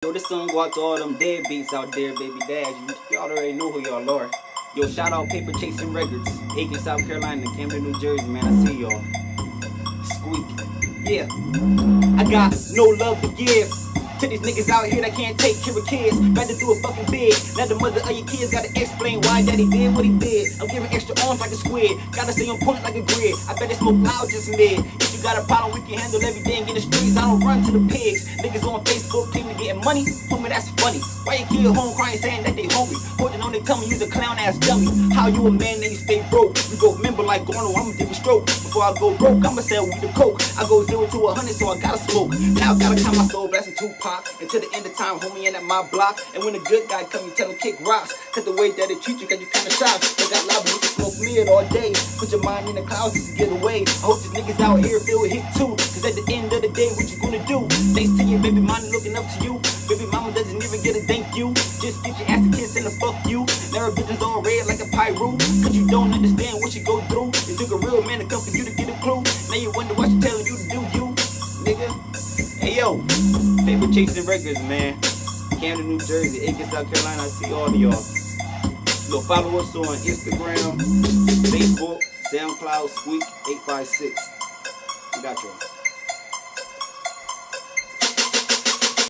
Yo, this song go out to all them deadbeats out there, baby dads. Y'all already know who y'all are. Yo, shout out Paper Chasing Records, Aiken, South Carolina, Camden, New Jersey, man. I see y'all. Squeak. Yeah. I got no love to give to these niggas out here that can't take care of kids. Rather do a fucking bid. Now the mother of your kids gotta explain why daddy did what he did. I'm giving extra arms like a squid. Gotta stay on point like a grid. I bet they smoke loud just mid. If you got a problem, we can handle everything in the streets. I don't run to the pigs. Niggas on Facebook claim to getting money. Homie, that's funny. Why your kid home crying saying that they hungry? Holding on they tell me you's a clown ass dummy. How you a man and you stay broke? We go member like Gorno, I'ma take a stroke. Before I go broke, I'ma sell weed to coke. I go 0 to 100, so I gotta smoke. Now I gotta count my soul, blasting Tupac. Until the end of time, homie, ain't at my block. And when a good guy come, you tell him kick rocks. Cause the way that they treat you, got you kinda shocked. They got lobby, you can smoke mid all day. Put your mind in the clouds just to get away. I hope these niggas out here feel a hit too. Cause at the end of the day, what you gonna do? Thanks to your baby mama looking up to you. Baby mama doesn't even get a thank you. Just get your ass a kiss and a fuck you. Now her vision's all red like a pyro. Cause you don't understand what she go through. It took a real man to come for you to get a clue. Now you wonder what she telling you to do, you nigga. Hey yo, Paper Chasing Records, man. Camden, New Jersey, Aiken, South Carolina. I see all of y'all. Yo, follow us on Instagram, Facebook, SoundCloud, Squeak 856. We got y'all.